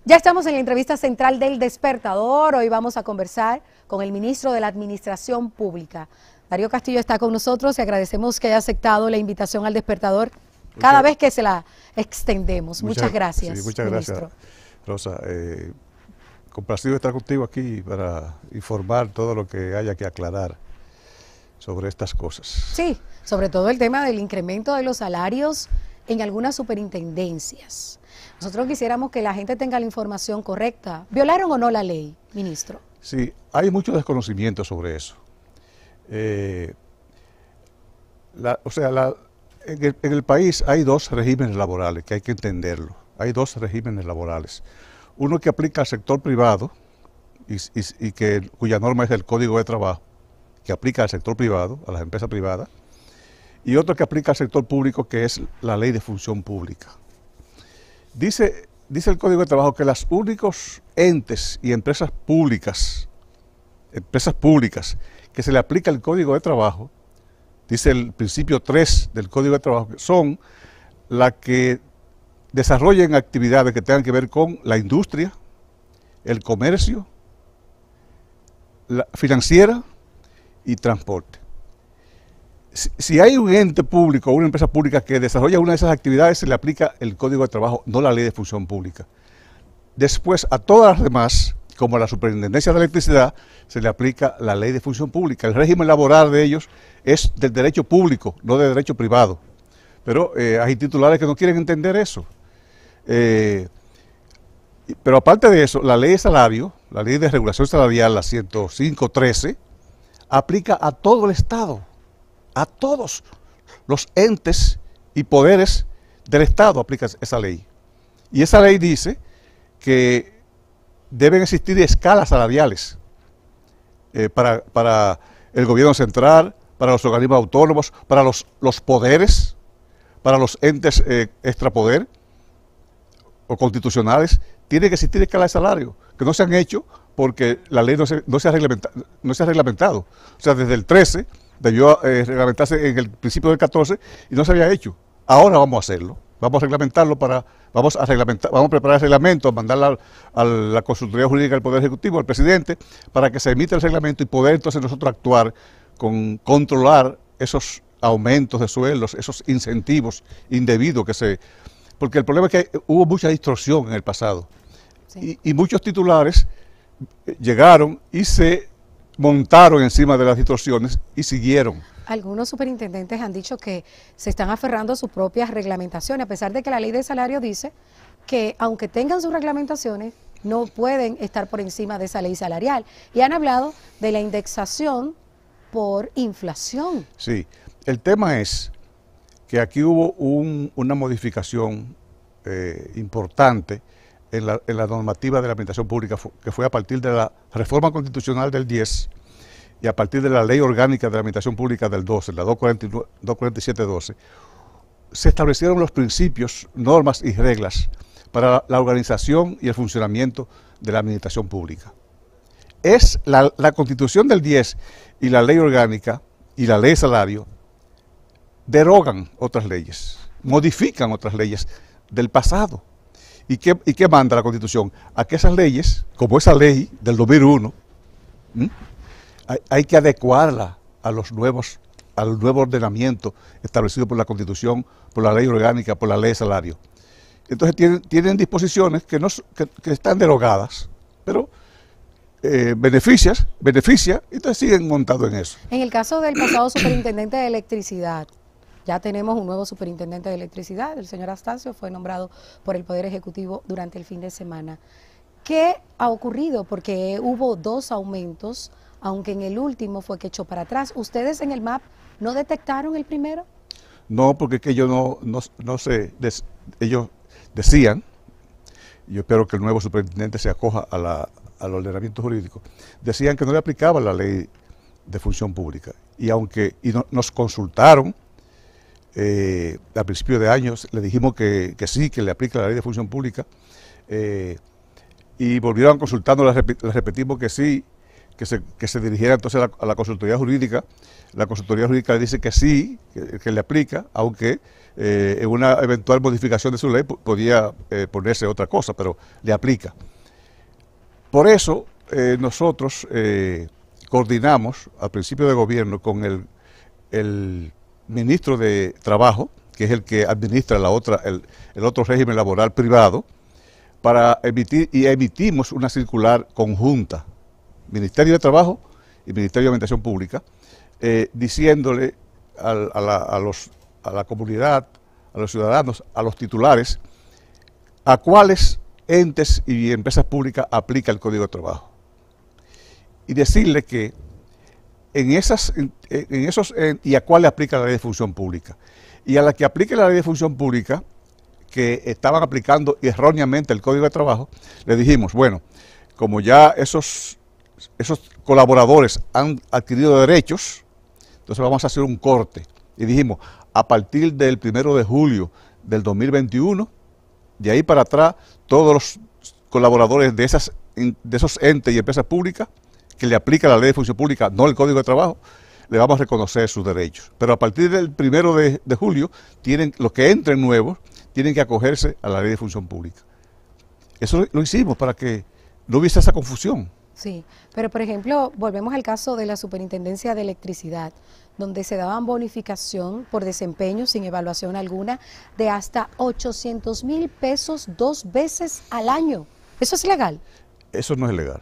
Ya estamos en la entrevista central del Despertador. Hoy vamos a conversar con el ministro de la Administración Pública. Darío Castillo está con nosotros y agradecemos que haya aceptado la invitación al Despertador cada vez que se la extendemos. Muchas gracias, sí, muchas ministro. gracias, Rosa. Complacido de estar contigo aquí para informar todo lo que haya que aclarar sobre estas cosas. Sí, sobre todo el tema del incremento de los salarios en algunas superintendencias. Nosotros quisiéramos que la gente tenga la información correcta. ¿Violaron o no la ley, ministro? Sí, hay mucho desconocimiento sobre eso. En el país hay dos regímenes laborales que hay que entenderlo. Hay dos regímenes laborales. Uno que aplica al sector privado cuya norma es el Código de Trabajo, que aplica al sector privado, a las empresas privadas, y otro que aplica al sector público, que es la Ley de Función Pública. Dice el Código de Trabajo que los únicos entes y empresas públicas que se le aplica el Código de Trabajo, dice el principio 3 del Código de Trabajo, son las que desarrollen actividades que tengan que ver con la industria, el comercio, la financiera y transporte. Si hay un ente público o una empresa pública que desarrolla una de esas actividades, se le aplica el Código de Trabajo, no la Ley de Función Pública. Después, a todas las demás, como a la Superintendencia de Electricidad, se le aplica la Ley de Función Pública. El régimen laboral de ellos es del derecho público, no del derecho privado. Pero hay titulares que no quieren entender eso. Pero aparte de eso, la Ley de Salario, la Ley de Regulación Salarial, la 105.13, aplica a todo el Estado. A todos los entes y poderes del Estado aplica esa ley. Y esa ley dice que deben existir escalas salariales para el gobierno central, para los organismos autónomos, para los poderes, para los entes extrapoder o constitucionales. Tiene que existir escalas de salario, que no se han hecho porque la ley no se ha reglamentado. O sea, desde el 13 debió reglamentarse en el principio del 14 y no se había hecho. Ahora vamos a hacerlo, vamos a reglamentarlo vamos a preparar el reglamento, a mandarlo a la Consultoría Jurídica del Poder Ejecutivo, al presidente, para que se emita el reglamento y poder entonces nosotros actuar controlar esos aumentos de sueldos, esos incentivos indebidos porque el problema es que hubo mucha distorsión en el pasado. Sí. Y muchos titulares llegaron y se montaron encima de las distorsiones y siguieron. Algunos superintendentes han dicho que se están aferrando a sus propias reglamentaciones, a pesar de que la ley de salario dice que aunque tengan sus reglamentaciones, no pueden estar por encima de esa ley salarial. Y han hablado de la indexación por inflación. Sí, el tema es que aquí hubo una modificación importante en la normativa de la administración pública, que fue a partir de la reforma constitucional del 10 y a partir de la ley orgánica de la administración pública del 12, la 247-12, se establecieron los principios, normas y reglas para la organización y el funcionamiento de la administración pública. Es la constitución del 10 y la ley orgánica y la ley de salario derogan otras leyes, modifican otras leyes del pasado. ¿Y qué manda la Constitución? A que esas leyes, como esa ley del 2001, hay que adecuarla al nuevo ordenamiento establecido por la Constitución, por la ley orgánica, por la ley de salario. Entonces tienen disposiciones que están derogadas, pero beneficia, entonces siguen montados en eso. En el caso del pasado superintendente de electricidad, ya tenemos un nuevo superintendente de electricidad, el señor Astacio, fue nombrado por el Poder Ejecutivo durante el fin de semana. ¿Qué ha ocurrido? Porque hubo 2 aumentos, aunque en el último fue que echó para atrás. ¿Ustedes en el MAP no detectaron el primero? No, porque es que ellos no sé, ellos decían, yo espero que el nuevo superintendente se acoja al ordenamiento jurídico, decían que no le aplicaba la ley de función pública. Y nos consultaron, a principios de años le dijimos que sí, que le aplica la ley de función pública, y volvieron consultando, les repetimos que sí, que se dirigiera entonces a la consultoría jurídica. La consultoría jurídica le dice que sí, que le aplica, aunque en una eventual modificación de su ley podía ponerse otra cosa, pero le aplica. Por eso nosotros coordinamos al principio de gobierno con el ministro de Trabajo, que es el que administra el otro régimen laboral privado, para emitimos una circular conjunta, Ministerio de Trabajo y Ministerio de Administración Pública, diciéndole a la comunidad, a los ciudadanos, a los titulares, a cuáles entes y empresas públicas aplica el Código de Trabajo. Y decirle que y a cuáles aplica la Ley de Función Pública. Y a las que aplique la Ley de Función Pública, que estaban aplicando erróneamente el Código de Trabajo, le dijimos, bueno, como ya esos colaboradores han adquirido derechos, entonces vamos a hacer un corte. Y dijimos, a partir del 1 de julio del 2021, de ahí para atrás, todos los colaboradores de esos entes y empresas públicas que le aplica la Ley de Función Pública, no el Código de Trabajo, le vamos a reconocer sus derechos. Pero a partir del 1 de julio, los que entren nuevos, tienen que acogerse a la Ley de Función Pública. Eso lo hicimos para que no hubiese esa confusión. Sí, pero por ejemplo, volvemos al caso de la Superintendencia de Electricidad, donde se daban bonificación por desempeño sin evaluación alguna de hasta 800,000 pesos 2 veces al año. ¿Eso es legal? Eso no es legal.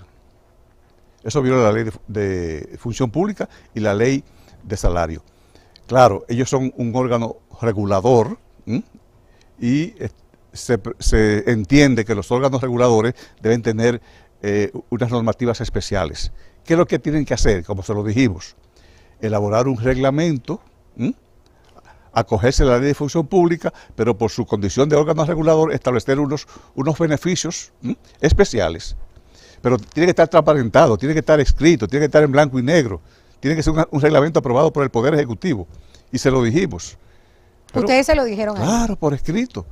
Eso viola la Ley de Función Pública y la Ley de Salario. Claro, ellos son un órgano regulador, y se entiende que los órganos reguladores deben tener unas normativas especiales. ¿Qué es lo que tienen que hacer? Como se lo dijimos, elaborar un reglamento, acogerse a la Ley de Función Pública, pero por su condición de órgano regulador establecer unos beneficios especiales. Pero tiene que estar transparentado, tiene que estar escrito, tiene que estar en blanco y negro, tiene que ser un reglamento aprobado por el Poder Ejecutivo. Y se lo dijimos. Pero, ustedes se lo dijeron a él. Claro, por escrito,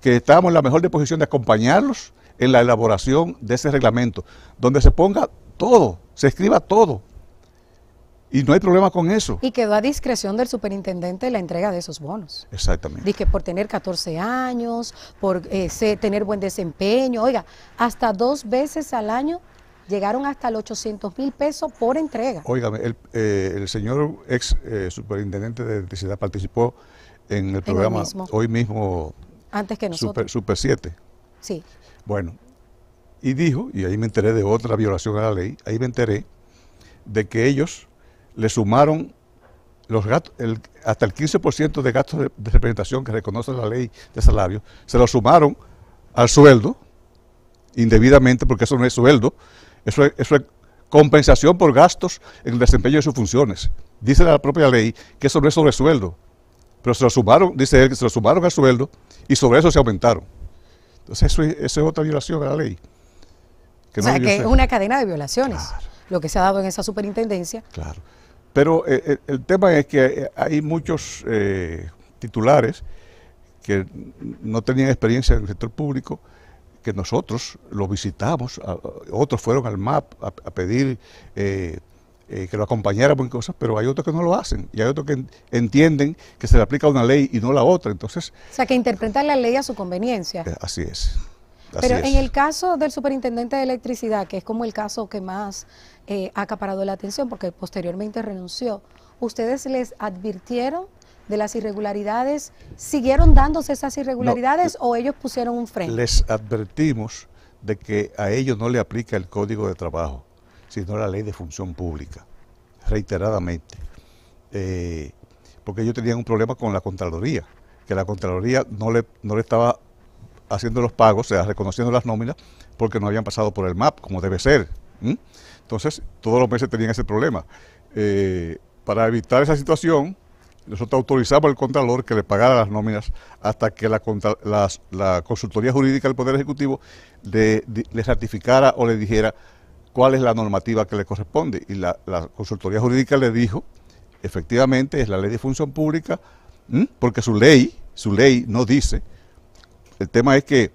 que estábamos en la mejor disposición de acompañarlos en la elaboración de ese reglamento, donde se ponga todo, se escriba todo. Y no hay problema con eso. Y quedó a discreción del superintendente la entrega de esos bonos. Exactamente. Dice que por tener 14 años, por tener buen desempeño, oiga, hasta 2 veces al año llegaron hasta los 800,000 pesos por entrega. Óigame, el señor ex superintendente de electricidad participó en el programa hoy mismo, antes que nosotros. Super 7. Sí. Bueno, y dijo, y ahí me enteré de otra violación a la ley, ahí me enteré de que ellos le sumaron los gastos, hasta el 15% de gastos de representación que reconoce la ley de salario, se lo sumaron al sueldo, indebidamente, porque eso no es sueldo, eso es compensación por gastos en el desempeño de sus funciones. Dice la propia ley que eso no es sobresueldo, pero se lo sumaron, dice él, que se lo sumaron al sueldo y sobre eso se aumentaron. Entonces eso es otra violación a la ley. O sea, que es una cadena de violaciones, claro, lo que se ha dado en esa superintendencia. Claro. Pero el tema es que hay muchos titulares que no tenían experiencia en el sector público, que nosotros los visitamos, otros fueron al MAP a pedir que lo acompañáramos en cosas, pero hay otros que no lo hacen, y hay otros que entienden que se le aplica una ley y no la otra. Entonces, o sea, que interpretan la ley a su conveniencia. Así es. Pero en el caso del superintendente de electricidad, que es como el caso que más ha acaparado la atención, porque posteriormente renunció, ¿ustedes les advirtieron de las irregularidades? ¿Siguieron dándose esas irregularidades o ellos pusieron un freno? Les advertimos de que a ellos no le aplica el Código de Trabajo, sino la Ley de Función Pública, reiteradamente. Porque ellos tenían un problema con la Contraloría, que la Contraloría no le estaba haciendo los pagos, o sea, reconociendo las nóminas, porque no habían pasado por el MAP, como debe ser. Entonces, todos los meses tenían ese problema. Para evitar esa situación, nosotros autorizamos al Contralor que le pagara las nóminas hasta que la Consultoría Jurídica del Poder Ejecutivo le ratificara o le dijera cuál es la normativa que le corresponde. Y la Consultoría Jurídica le dijo, efectivamente, es la Ley de Función Pública, porque su ley no dice. El tema es que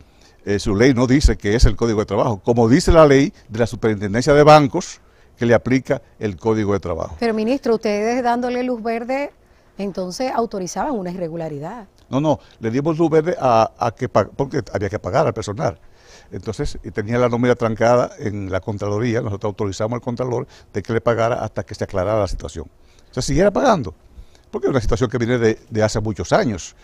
su ley no dice que es el Código de Trabajo, como dice la ley de la Superintendencia de Bancos, que le aplica el Código de Trabajo. Pero ministro, ustedes dándole luz verde, entonces autorizaban una irregularidad. No, le dimos luz verde porque había que pagar al personal. Entonces, tenía la nómina trancada en la Contraloría, nosotros autorizamos al Contralor de que le pagara hasta que se aclarara la situación. Se siguiera pagando, porque es una situación que viene de hace muchos años.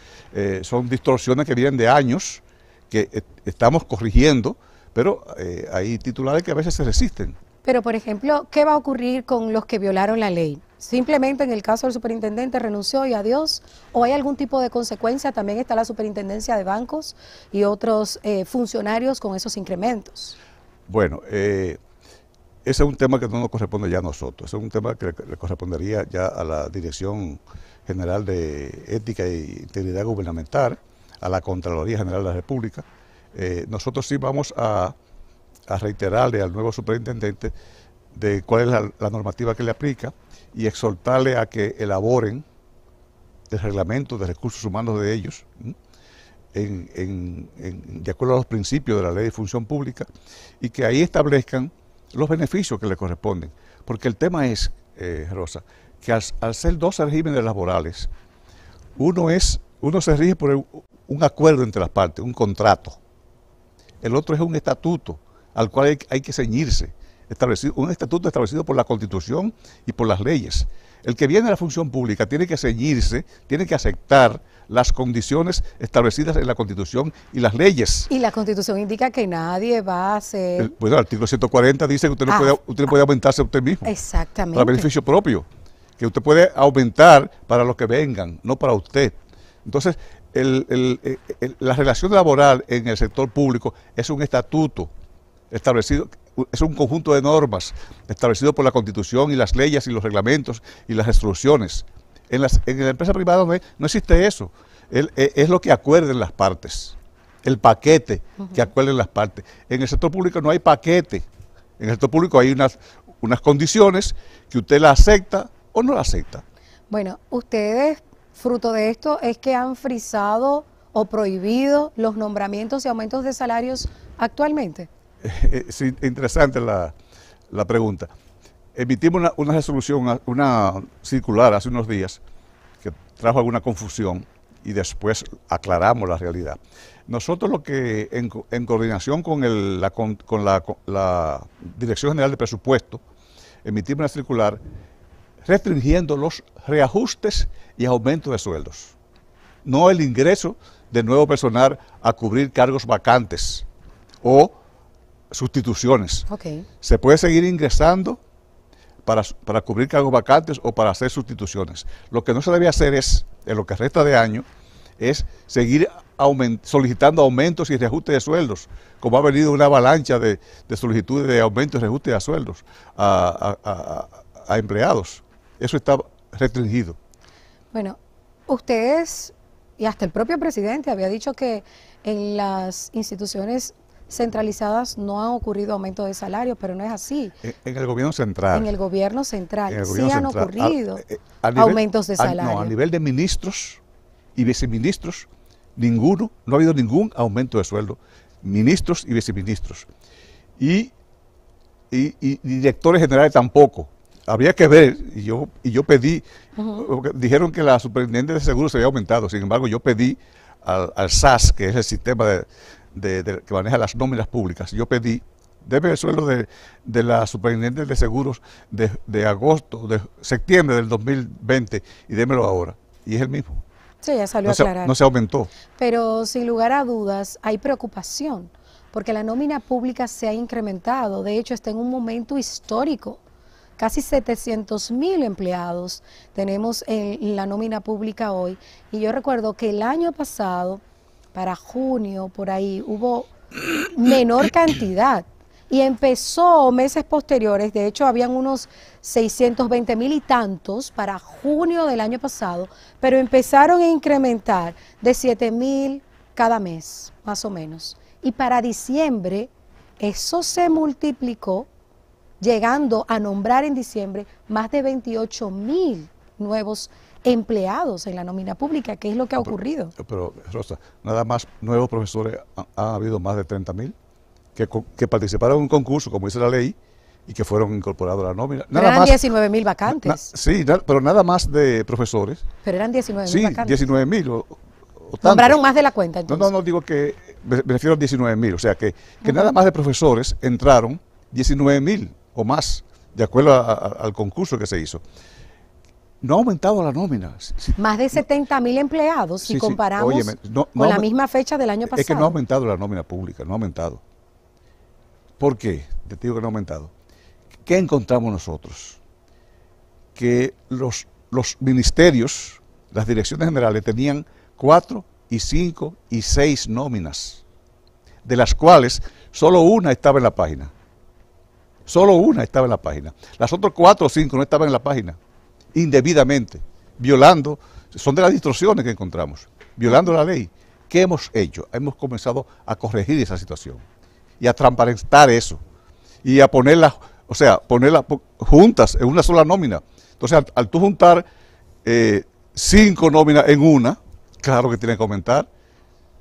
Son distorsiones que vienen de años, que estamos corrigiendo, pero hay titulares que a veces se resisten. Pero, por ejemplo, ¿qué va a ocurrir con los que violaron la ley? ¿Simplemente en el caso del superintendente renunció y adiós? ¿O hay algún tipo de consecuencia? También está la superintendencia de bancos y otros funcionarios con esos incrementos. Bueno, ese es un tema que no nos corresponde ya a nosotros. Ese es un tema que le correspondería ya a la Dirección General de Ética e Integridad Gubernamental, a la Contraloría General de la República. Nosotros sí vamos a reiterarle al nuevo superintendente de cuál es la normativa que le aplica y exhortarle a que elaboren el reglamento de recursos humanos de ellos de acuerdo a los principios de la Ley de Función Pública y que ahí establezcan los beneficios que le corresponden. Porque el tema es, Rosa, que al ser dos regímenes laborales, uno se rige por un acuerdo entre las partes, un contrato. El otro es un estatuto al cual hay que ceñirse, un estatuto establecido por la Constitución y por las leyes. El que viene a la función pública tiene que ceñirse, tiene que aceptar las condiciones establecidas en la Constitución y las leyes. Y la Constitución indica que nadie va a hacer... Bueno, el artículo 140 dice que usted no puede aumentarse a usted mismo. Exactamente. Para beneficio propio. Que usted puede aumentar para los que vengan, no para usted. Entonces, la relación laboral en el sector público es un estatuto establecido, es un conjunto de normas establecido por la Constitución y las leyes y los reglamentos y las resoluciones. En la empresa privada no existe eso. Es lo que acuerden las partes, el paquete que acuerden las partes. En el sector público no hay paquete. En el sector público hay unas condiciones que usted la acepta o no la acepta. Bueno, ustedes, fruto de esto, es que han frisado o prohibido los nombramientos y aumentos de salarios actualmente. Sí, interesante la pregunta. Emitimos una resolución, una circular hace unos días que trajo alguna confusión y después aclaramos la realidad. Nosotros lo que en coordinación con la Dirección General de Presupuesto emitimos una circular restringiendo los reajustes y aumentos de sueldos, no el ingreso de nuevo personal a cubrir cargos vacantes o sustituciones. Okay. Se puede seguir ingresando para cubrir cargos vacantes o para hacer sustituciones. Lo que no se debe hacer es, en lo que resta de año, es seguir solicitando aumentos y reajustes de sueldos, como ha venido una avalancha de solicitudes de aumentos y reajustes de sueldos a empleados. Eso está restringido. Bueno, ustedes y hasta el propio presidente había dicho que en las instituciones centralizadas no han ocurrido aumentos de salario, pero no es así. En el gobierno central. En el gobierno central sí han ocurrido aumentos de salario. No, a nivel de ministros y viceministros, no ha habido ningún aumento de sueldo. Ministros y viceministros. Y directores generales tampoco. Habría que ver, y yo pedí, dijeron que la superintendencia de seguros se había aumentado, sin embargo yo pedí al SAS, que es el sistema que maneja las nóminas públicas, yo pedí, debe el sueldo de la superintendencia de seguros de septiembre del 2020 y démelo ahora, y es el mismo. Sí, ya salió a aclarar. No se aumentó. Pero sin lugar a dudas hay preocupación, porque la nómina pública se ha incrementado, de hecho está en un momento histórico. Casi 700,000 empleados tenemos en la nómina pública hoy. Y yo recuerdo que el año pasado, para junio, por ahí, hubo menor cantidad. Y empezó meses posteriores, de hecho habían unos 620,000 y tantos para junio del año pasado, pero empezaron a incrementar de 7,000 cada mes, más o menos. Y para diciembre, eso se multiplicó, llegando a nombrar en diciembre más de 28,000 nuevos empleados en la nómina pública, que es lo que ha ocurrido. Pero Rosa, nada más nuevos profesores ha habido más de 30,000 que participaron en un concurso, como dice la ley, y que fueron incorporados a la nómina. Pero eran 19.000 vacantes. Sí, pero nada más de profesores. Pero eran 19.000 sí, vacantes. 19.000 o tanto. Nombraron más de la cuenta, entonces. No, digo que me refiero a 19.000, o sea que nada más de profesores entraron 19.000 o más, de acuerdo al concurso que se hizo. No ha aumentado la nómina. Más de 70.000 empleados, si comparamos óyeme, con la misma fecha del año pasado. Es que no ha aumentado la nómina pública, no ha aumentado. ¿Por qué? Te digo que no ha aumentado. ¿Qué encontramos nosotros? Que los ministerios, las direcciones generales tenían 4 y 5 y 6 nóminas, de las cuales solo una estaba en la página. Solo una estaba en la página. Las otras 4 o 5 no estaban en la página, indebidamente, violando, son de las distorsiones que encontramos, violando la ley. ¿Qué hemos hecho? Hemos comenzado a corregir esa situación y a transparentar eso y a ponerlas, o sea, ponerlas juntas en una sola nómina. Entonces, al tú juntar 5 nóminas en una, claro que tienen que aumentar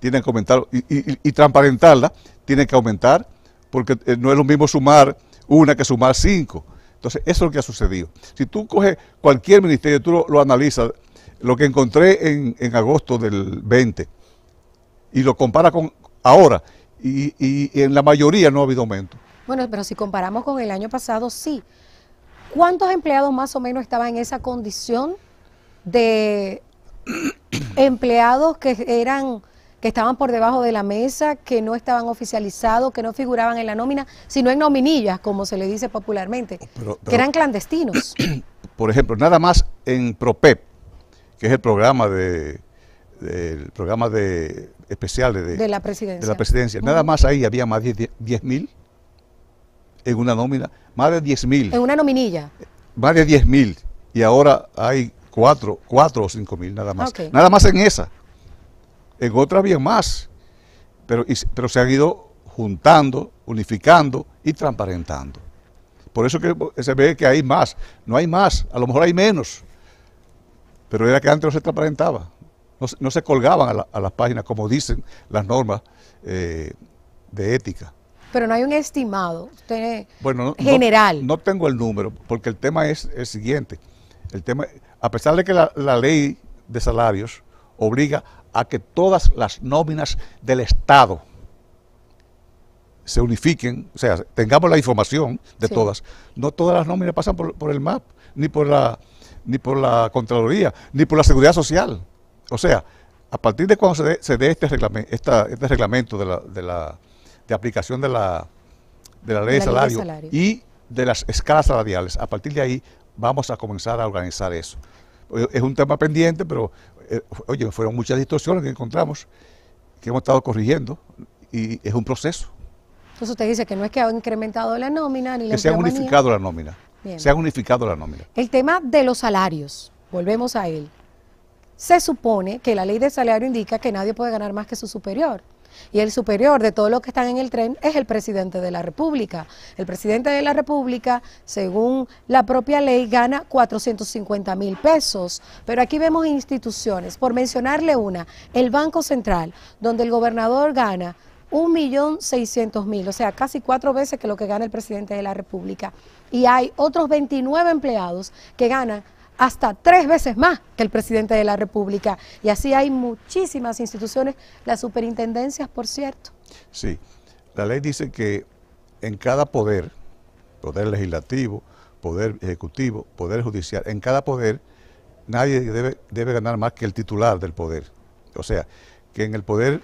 y transparentarla, tienen que aumentar, porque no es lo mismo sumar una que sumar 5. Entonces, eso es lo que ha sucedido. Si tú coges cualquier ministerio, tú lo analizas, lo que encontré en agosto del 20, y lo compara con ahora, y en la mayoría no ha habido aumento. Bueno, pero si comparamos con el año pasado, sí. ¿Cuántos empleados más o menos estaban en esa condición de empleados que estaban por debajo de la mesa, que no estaban oficializados, que no figuraban en la nómina, sino en nominillas, como se le dice popularmente, que eran clandestinos? Por ejemplo, nada más en PROPEP, que es el programa especial de la presidencia. Nada más ahí había más de 10.000 en una nómina, más de 10.000. ¿En una nominilla? Más de 10.000, y ahora hay 4 o 5.000 nada más. Okay. Nada más en esa. En otras había más, pero se han ido juntando, unificando y transparentando. Por eso que se ve que hay más. No hay más, a lo mejor hay menos, pero era que antes no se transparentaba. No se colgaban a las páginas, como dicen las normas de ética. Pero no hay un estimado general. No tengo el número, porque el tema es el siguiente. El tema, a pesar de que la ley de salarios obliga a que todas las nóminas del Estado se unifiquen, o sea, tengamos la información de todas. No todas las nóminas pasan por el MAP, ni por la Contraloría, ni por la Seguridad Social. O sea, a partir de cuando se dé este reglamento de aplicación de la ley de salario y de las escalas salariales, a partir de ahí vamos a comenzar a organizar eso. Es un tema pendiente, pero oye, fueron muchas distorsiones que encontramos, que hemos estado corrigiendo, y es un proceso. Entonces usted dice que no es que ha incrementado la nómina ni la que se ha unificado la nómina. Bien. Se ha unificado la nómina. El tema de los salarios, volvemos a él. Se supone que la ley de salario indica que nadie puede ganar más que su superior. Y el superior de todos los que están en el tren es el presidente de la República. El presidente de la República, según la propia ley, gana 450.000 pesos. Pero aquí vemos instituciones, por mencionarle una, el Banco Central, donde el gobernador gana 1.600.000, o sea, casi 4 veces que lo que gana el presidente de la República. Y hay otros 29 empleados que ganan hasta 3 veces más que el presidente de la República. Y así hay muchísimas instituciones, las superintendencias, por cierto. Sí, la ley dice que en cada poder legislativo, poder ejecutivo, poder judicial, en cada poder nadie debe ganar más que el titular del poder. O sea, que en el poder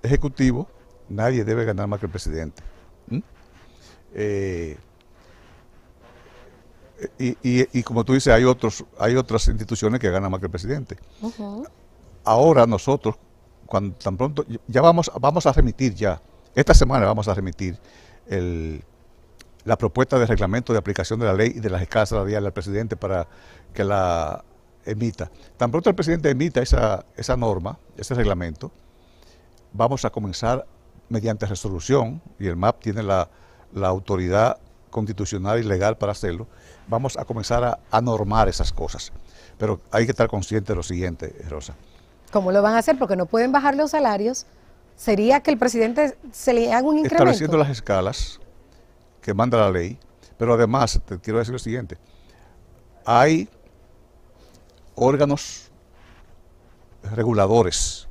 ejecutivo nadie debe ganar más que el presidente. Y como tú dices, hay otras instituciones que ganan más que el presidente. Ahora nosotros, cuando tan pronto, ya vamos a remitir ya, esta semana vamos a remitir la propuesta de reglamento de aplicación de la ley y de las escalas salariales al presidente para que la emita. Tan pronto el presidente emita esa norma, ese reglamento, vamos a comenzar mediante resolución, y el MAP tiene la autoridad constitucional y legal para hacerlo, vamos a comenzar a normar esas cosas. Pero hay que estar consciente de lo siguiente, Rosa. ¿Cómo lo van a hacer? Porque no pueden bajar los salarios. ¿Sería que el presidente se le haga un incremento? Estableciendo las escalas que manda la ley, Pero además, te quiero decir lo siguiente, hay órganos reguladores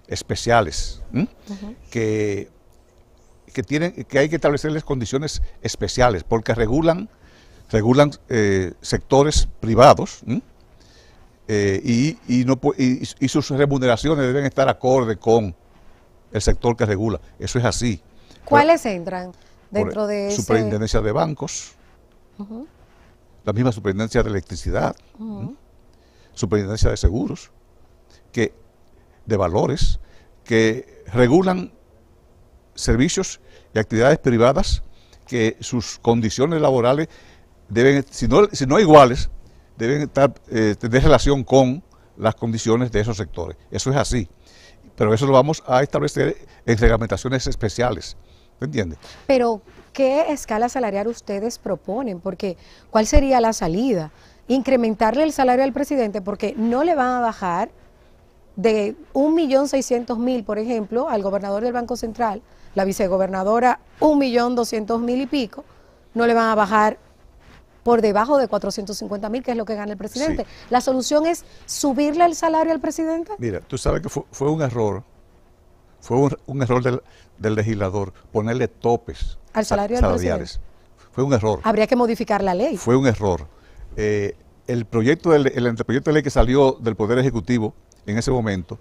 especiales que hay que establecerles condiciones especiales porque regulan sectores privados y sus remuneraciones deben estar acorde con el sector que regula. Eso es así. ¿Cuáles entran dentro de ese? Superintendencia de bancos, la misma superintendencia de electricidad, superintendencia de seguros, de valores, que regulan servicios y actividades privadas que sus condiciones laborales deben, si no iguales, deben tener relación con las condiciones de esos sectores. Eso es así. Pero eso lo vamos a establecer en reglamentaciones especiales. ¿Me entiendes? Pero, ¿qué escala salarial ustedes proponen? Porque, ¿cuál sería la salida? Incrementarle el salario al presidente, porque no le van a bajar de 1.600.000, por ejemplo, al gobernador del Banco Central, la vicegobernadora 1.200.000 y pico, no le van a bajar por debajo de 450.000, que es lo que gana el presidente. Sí. ¿La solución es subirle el salario al presidente? Mira, tú sabes que fue un error, un error del legislador ponerle topes al salario del presidente. Fue un error. Habría que modificar la ley. Fue un error. El anteproyecto de ley que salió del Poder Ejecutivo en ese momento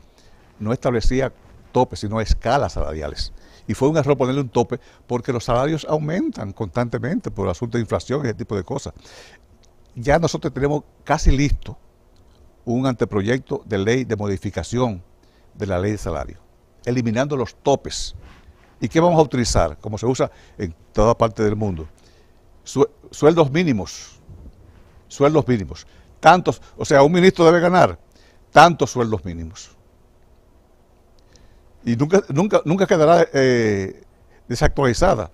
no establecía topes, sino escalas salariales. Y fue un error ponerle un tope porque los salarios aumentan constantemente por el asunto de inflación y ese tipo de cosas. Ya nosotros tenemos casi listo un anteproyecto de ley de modificación de la ley de salario, eliminando los topes. ¿Y qué vamos a utilizar? Como se usa en toda parte del mundo. Sueldos mínimos. Sueldos mínimos. Tantos, o sea, un ministro debe ganar tantos sueldos mínimos. Y nunca quedará desactualizada,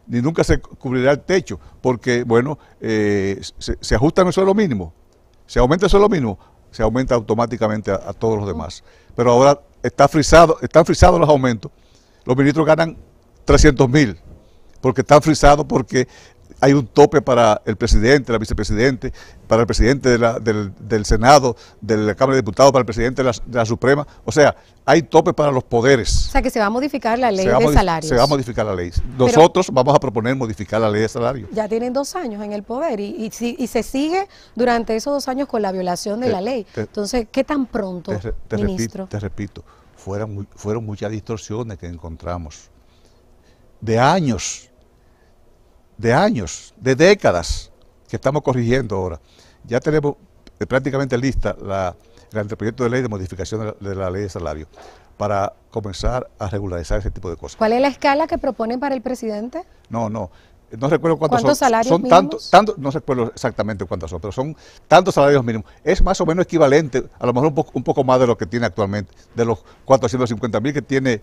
ni nunca se cubrirá el techo, porque, bueno, se ajusta el sueldo mínimo, se aumenta el sueldo mínimo, se aumenta automáticamente a todos los demás. Pero ahora están frisados los aumentos. Los ministros ganan 300.000, porque están frisados porque hay un tope para el presidente, la vicepresidente, para el presidente del Senado, de la Cámara de Diputados, para el presidente de la Suprema. O sea, hay tope para los poderes. O sea, que se va a modificar la ley de salarios. Se va a modificar la ley. Nosotros vamos a proponer modificar la ley de salarios. Ya tienen 2 años en el poder y se sigue durante esos 2 años con la violación de la ley. Entonces, ¿qué tan pronto, ministro? Te repito, fueron muchas distorsiones que encontramos. De años, de décadas que estamos corrigiendo ahora. Ya tenemos prácticamente lista el anteproyecto de ley de modificación de la ley de salario para comenzar a regularizar ese tipo de cosas. ¿Cuál es la escala que proponen para el presidente? No recuerdo cuántos son. Salarios son mínimos? Tanto, no recuerdo exactamente cuántos son, pero son tantos salarios mínimos. Es más o menos equivalente, a lo mejor un poco más de lo que tiene actualmente, de los 450.000 que tiene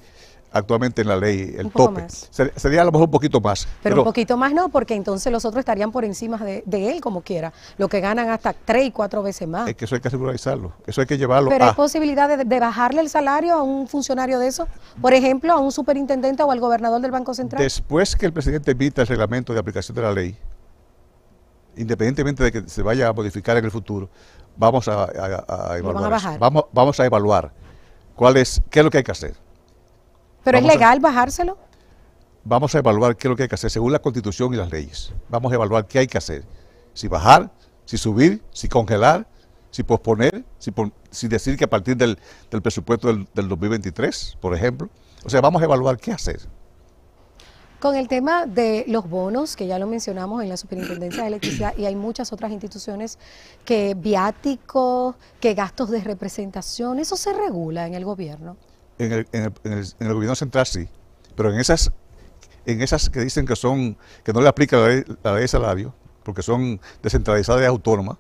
actualmente en la ley, el tope. Sería a lo mejor un poquito más. Pero un poquito más no, porque entonces los otros estarían por encima de él como quiera, lo que ganan hasta 3 y 4 veces más. Es que eso hay que regularizarlo, eso hay que llevarlo Pero ¿hay posibilidad de bajarle el salario a un funcionario de eso? Por ejemplo, a un superintendente o al gobernador del Banco Central. Después que el presidente emita el reglamento de aplicación de la ley, independientemente de que se vaya a modificar en el futuro, vamos a evaluar. Vamos a evaluar qué es lo que hay que hacer. ¿Pero es legal bajárselo? Vamos a evaluar qué es lo que hay que hacer según la Constitución y las leyes. Vamos a evaluar qué hay que hacer. Si bajar, si subir, si congelar, si posponer, si decir que a partir del presupuesto del 2023, por ejemplo. O sea, vamos a evaluar qué hacer. Con el tema de los bonos, que ya lo mencionamos en la Superintendencia de Electricidad, y hay muchas otras instituciones, que viáticos, que gastos de representación, ¿eso se regula en el gobierno? En el gobierno central sí, pero en esas que dicen que no le aplica la ley de salario, porque son descentralizadas y autónomas,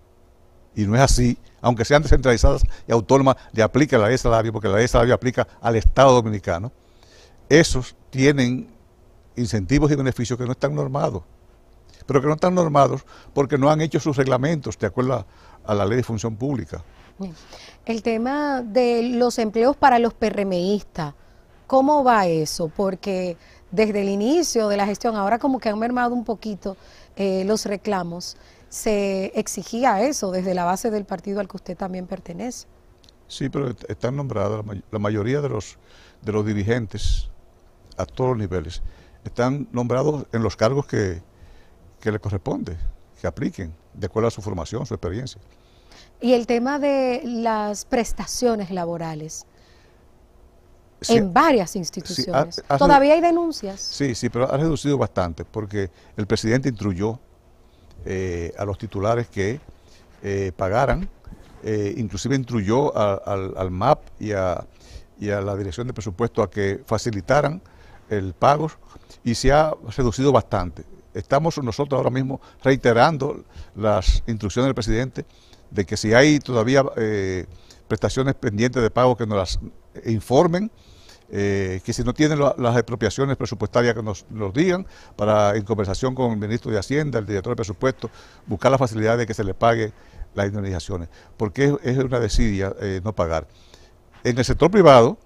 y no es así, aunque sean descentralizadas y autónomas, le aplica la ley de salario, porque la ley de salario aplica al Estado Dominicano. Esos tienen incentivos y beneficios que no están normados, pero que no están normados porque no han hecho sus reglamentos de acuerdo a la ley de función pública. El tema de los empleos para los PRMistas, ¿cómo va eso? Porque desde el inicio de la gestión, ahora como que han mermado un poquito los reclamos, se exigía eso desde la base del partido al que usted también pertenece. Sí, pero están nombradas la mayoría de los dirigentes a todos los niveles. Están nombrados en los cargos que les corresponde, que apliquen, de acuerdo a su formación, su experiencia. Y el tema de las prestaciones laborales Sí, en varias instituciones. sí, ¿Todavía hay denuncias? Sí, pero ha reducido bastante, porque el presidente instruyó a los titulares que pagaran, inclusive instruyó al MAP y a la Dirección de Presupuesto a que facilitaran el pago, y se ha reducido bastante. Estamos nosotros ahora mismo reiterando las instrucciones del presidente de que si hay todavía prestaciones pendientes de pago, que nos las informen, que si no tienen las expropiaciones presupuestarias, que nos digan, para, en conversación con el ministro de Hacienda, el director de presupuesto, buscar la facilidad de que se le pague las indemnizaciones, porque es una desidia no pagar. En el sector privado,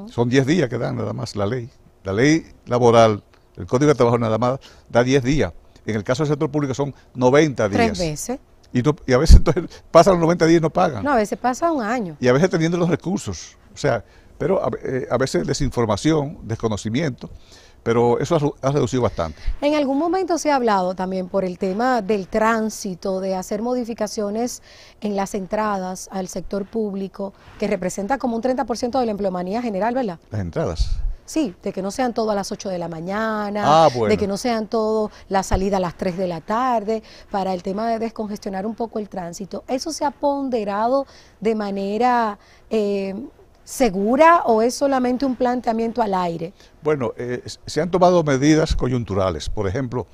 son 10 días que dan nada más la ley. La ley laboral, el Código de Trabajo nada más da 10 días. En el caso del sector público son 90 días. 3 veces. Y a veces entonces pasan los 90 días y no pagan. No, a veces pasa un año. Y a veces teniendo los recursos. O sea, pero a veces desinformación, desconocimiento, pero eso ha reducido bastante. En algún momento se ha hablado también por el tema del tránsito, de hacer modificaciones en las entradas al sector público, que representa como un 30% de la empleomanía general, ¿verdad? Las entradas. Sí, de que no sean todo a las 8 de la mañana, Bueno. de que no sean todo la salida a las 3 de la tarde, para el tema de descongestionar un poco el tránsito. ¿Eso se ha ponderado de manera segura o es solamente un planteamiento al aire? Bueno, se han tomado medidas coyunturales. Por ejemplo,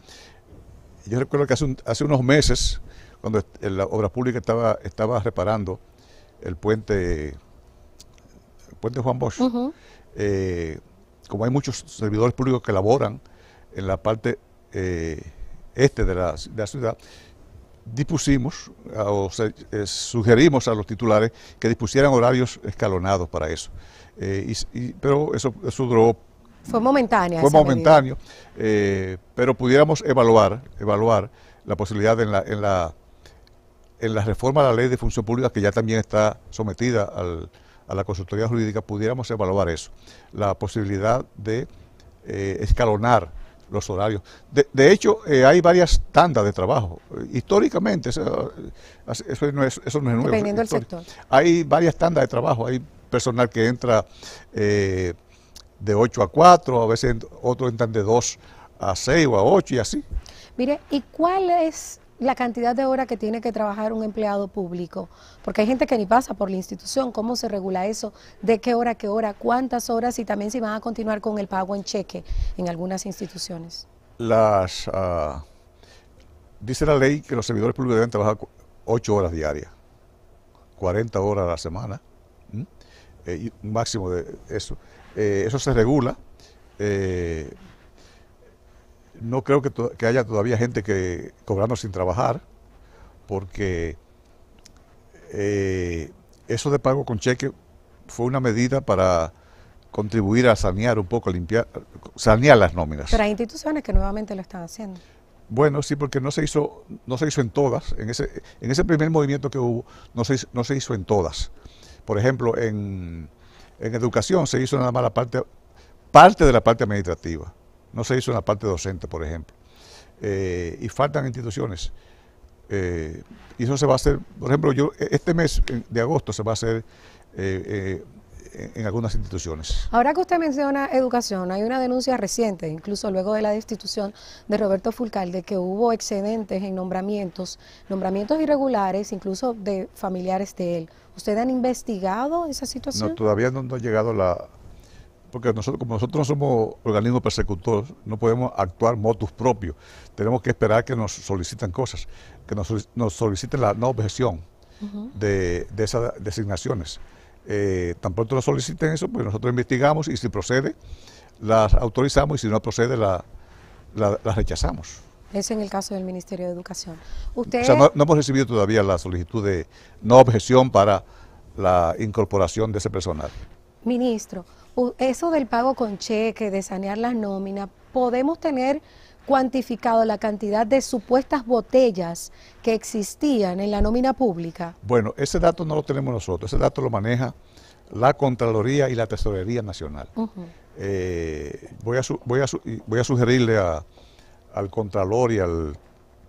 yo recuerdo que hace unos meses, cuando la obra pública estaba reparando el puente Juan Bosch, como hay muchos servidores públicos que laboran en la parte este de la ciudad, dispusimos sugerimos a los titulares que dispusieran horarios escalonados para eso. Pero eso duró. Fue momentánea. Fue momentáneo, pero pudiéramos evaluar la posibilidad en la reforma de la Ley de Función Pública, que ya también está sometida a la consultoría jurídica, pudiéramos evaluar eso, la posibilidad de escalonar los horarios. De hecho, hay varias tandas de trabajo. Históricamente, eso no es nuevo. Dependiendo del sector. Hay varias tandas de trabajo. Hay personal que entra de 8 a 4, a veces otros entran de 2 a 6 o a 8 y así. Mire, ¿y cuál es la cantidad de horas que tiene que trabajar un empleado público? Porque hay gente que ni pasa por la institución. ¿Cómo se regula eso? ¿De qué hora a qué hora? ¿Cuántas horas? Y también si van a continuar con el pago en cheque en algunas instituciones. Dice la ley que los servidores públicos deben trabajar 8 horas diarias, 40 horas a la semana, y un máximo de eso. Eso se regula. No creo que haya todavía gente que cobrando sin trabajar, porque eso de pago con cheque fue una medida para contribuir a sanear un poco, sanear las nóminas. Pero hay instituciones que nuevamente lo están haciendo. Bueno, sí, porque no se hizo en todas. En ese primer movimiento que hubo, no se hizo en todas. Por ejemplo, en educación se hizo nada más parte de la parte administrativa. No se hizo en la parte docente, por ejemplo. Y faltan instituciones. Y eso se va a hacer, por ejemplo, este mes de agosto se va a hacer en algunas instituciones. Ahora que usted menciona educación, hay una denuncia reciente, incluso luego de la destitución de Roberto Fulcar, de que hubo excedentes en nombramientos irregulares, incluso de familiares de él. ¿Ustedes han investigado esa situación? No, todavía no ha llegado porque como nosotros no somos organismos persecutorios, no podemos actuar motus propio. Tenemos que esperar que nos soliciten cosas, que nos soliciten la no objeción de esas designaciones. Tan pronto nos soliciten eso, pues nosotros investigamos y si procede, las autorizamos, y si no procede, las rechazamos. Eso en el caso del Ministerio de Educación. O sea, no hemos recibido todavía la solicitud de no objeción para la incorporación de ese personal. Ministro, Eso del pago con cheque, de sanear las nóminas, ¿podemos tener cuantificado la cantidad de supuestas botellas que existían en la nómina pública? Bueno, ese dato no lo tenemos nosotros, ese dato lo maneja la Contraloría y la Tesorería Nacional. Voy a sugerirle al Contralor y al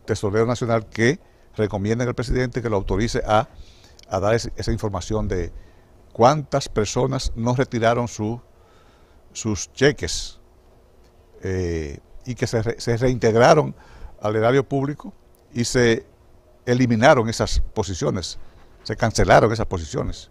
Tesorero Nacional que recomienden al presidente que lo autorice a dar esa información de cuántas personas no retiraron sus cheques y que se reintegraron al erario público y se eliminaron esas posiciones, se cancelaron esas posiciones.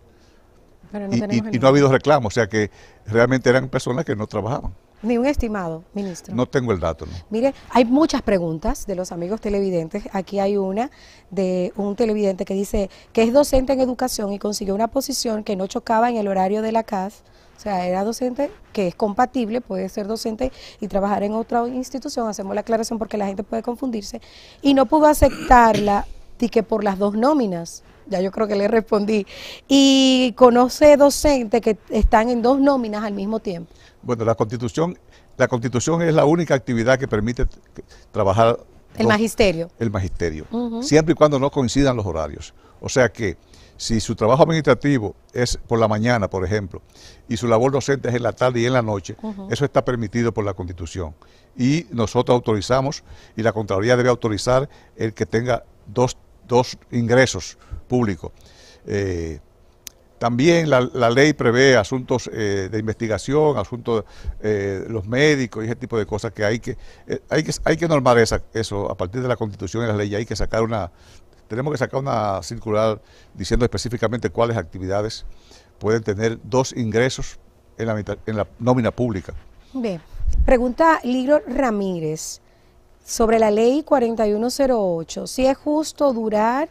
Pero no y no ha habido reclamo, o sea que realmente eran personas que no trabajaban. Ni un estimado, ministro. No tengo el dato, ¿no? Mire, hay muchas preguntas de los amigos televidentes. Aquí hay una de un televidente que dice que es docente en educación y consiguió una posición que no chocaba en el horario de la CAS. O sea, era docente que es compatible, puede ser docente y trabajar en otra institución. Hacemos la aclaración porque la gente puede confundirse. Y no pudo aceptarla y que por las dos nóminas. Ya yo creo que le respondí. Y conoce docentes que están en dos nóminas al mismo tiempo. Bueno, la Constitución es la única actividad que permite trabajar el magisterio. El magisterio, siempre y cuando no coincidan los horarios. O sea que si su trabajo administrativo es por la mañana, por ejemplo, y su labor docente es en la tarde y en la noche, eso está permitido por la Constitución. Y nosotros autorizamos, y la Contraloría debe autorizar el que tenga dos ingresos públicos. También la ley prevé asuntos de investigación, asuntos de los médicos y ese tipo de cosas que hay que normar eso a partir de la Constitución y la ley. Tenemos que sacar una circular diciendo específicamente cuáles actividades pueden tener dos ingresos en la nómina pública. Bien, pregunta Ligro Ramírez sobre la ley 4108, si es justo durar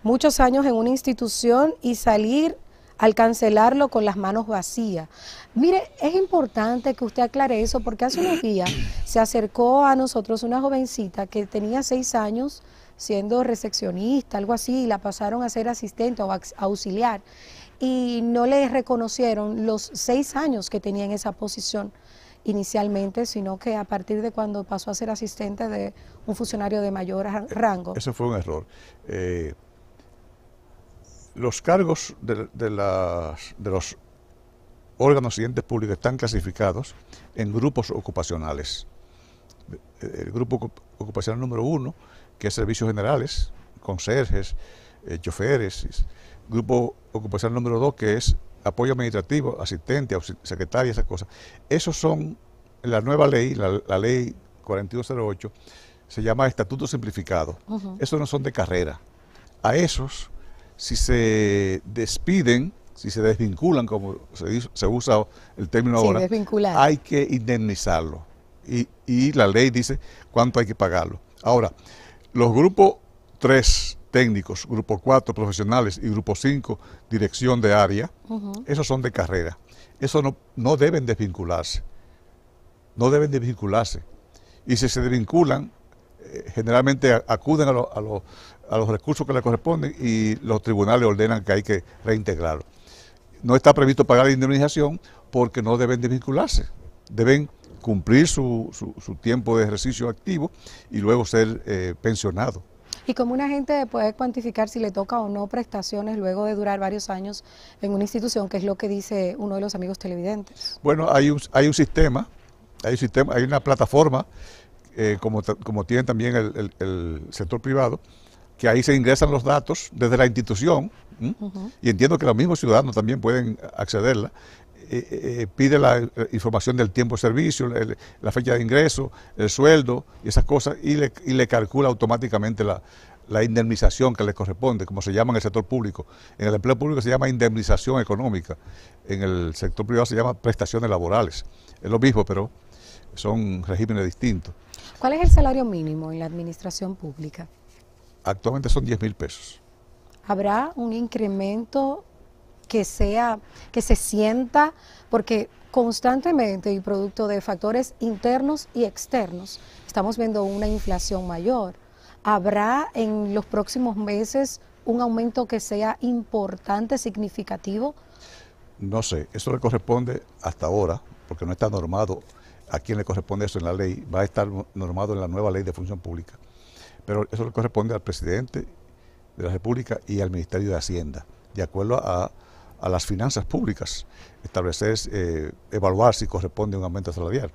muchos años en una institución y salir al cancelarlo con las manos vacías. Mire, es importante que usted aclare eso porque hace unos días se acercó a nosotros una jovencita que tenía 6 años siendo recepcionista, algo así, y la pasaron a ser asistente o auxiliar y no le reconocieron los 6 años que tenía en esa posición inicialmente, sino que a partir de cuando pasó a ser asistente de un funcionario de mayor rango. Eso fue un error. Los cargos de los órganos y entes públicos están clasificados en grupos ocupacionales. El grupo ocupacional número 1, que es servicios generales, conserjes, choferes. Grupo ocupacional número 2, que es apoyo administrativo, asistente, secretaria, esas cosas. Esos son, en la nueva ley, la ley 4108, se llama estatuto simplificado. Esos no son de carrera. A esos, si se despiden, si se desvinculan, como se usa el término ahora, hay que indemnizarlo. Y la ley dice cuánto hay que pagarlo. Ahora, los grupos 3 técnicos, grupo 4 profesionales y grupo 5 dirección de área, esos son de carrera. Esos no deben desvincularse. No deben desvincularse. Y si se desvinculan, generalmente acuden a los recursos que le corresponden y los tribunales ordenan que hay que reintegrarlo. No está previsto pagar la indemnización porque no deben desvincularse. Deben cumplir su tiempo de ejercicio activo y luego ser pensionado. ¿Y cómo una gente puede cuantificar si le toca o no prestaciones luego de durar varios años en una institución, que es lo que dice uno de los amigos televidentes? Bueno, hay un sistema, hay una plataforma, como tiene también el sector privado, que ahí se ingresan los datos desde la institución, y entiendo que los mismos ciudadanos también pueden accederla. Pide la información del tiempo de servicio, la fecha de ingreso, el sueldo y esas cosas, y le calcula automáticamente la indemnización que le corresponde, como se llama en el sector público. En el empleo público se llama indemnización económica, en el sector privado se llama prestaciones laborales. Es lo mismo, pero son regímenes distintos. ¿Cuál es el salario mínimo en la administración pública? Actualmente son 10,000 pesos. ¿Habrá un incremento que se sienta, porque constantemente y producto de factores internos y externos estamos viendo una inflación mayor? ¿Habrá en los próximos meses un aumento que sea importante, significativo? No sé, eso le corresponde hasta ahora, porque no está normado a quién le corresponde eso en la ley, va a estar normado en la nueva ley de función pública, pero eso le corresponde al presidente de la República y al Ministerio de Hacienda, de acuerdo a las finanzas públicas, establecer, evaluar si corresponde un aumento salarial.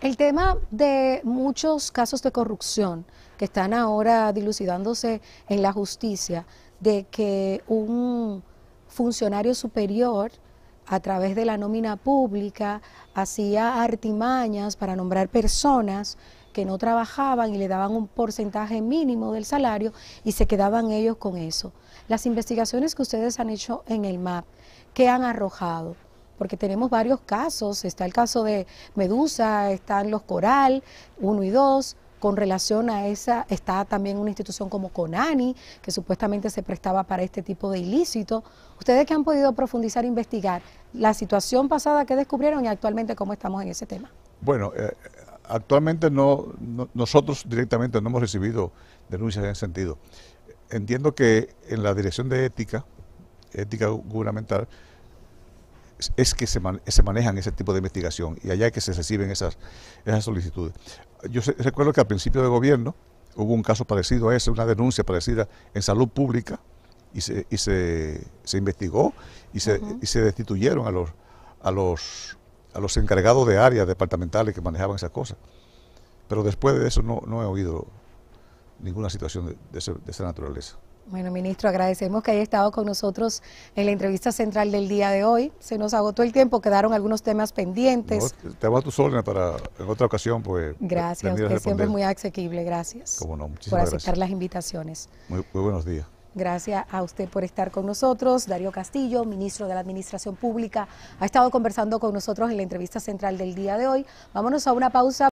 El tema de muchos casos de corrupción que están ahora dilucidándose en la justicia, de que un funcionario superior a través de la nómina pública hacía artimañas para nombrar personas que no trabajaban y le daban un porcentaje mínimo del salario y se quedaban ellos con eso. Las investigaciones que ustedes han hecho en el MAP, ¿qué han arrojado? Porque tenemos varios casos, está el caso de Medusa, están los Coral 1 y 2, con relación a esa está también una institución como CONANI, que supuestamente se prestaba para este tipo de ilícito. Ustedes que han podido profundizar e investigar la situación pasada que descubrieron y actualmente cómo estamos en ese tema. Bueno, actualmente nosotros directamente no hemos recibido denuncias en ese sentido. Entiendo que en la Dirección de Ética Gubernamental, es que se manejan ese tipo de investigación y allá es que se reciben esas solicitudes. Yo recuerdo que al principio de gobierno hubo un caso parecido a ese, una denuncia parecida en salud pública y se investigó y se destituyeron a los encargados de áreas departamentales que manejaban esas cosas. Pero después de eso no he oído ninguna situación de esa naturaleza. Bueno, ministro, agradecemos que haya estado con nosotros en la entrevista central del día de hoy. Se nos agotó el tiempo, quedaron algunos temas pendientes. No, te hago a tus órdenes para en otra ocasión, pues. Gracias, usted siempre es muy asequible, gracias. Cómo no, muchísimas por aceptar las invitaciones. Muy buenos días. Gracias a usted por estar con nosotros. Darío Castillo, ministro de la Administración Pública, ha estado conversando con nosotros en la entrevista central del día de hoy. Vámonos a una pausa.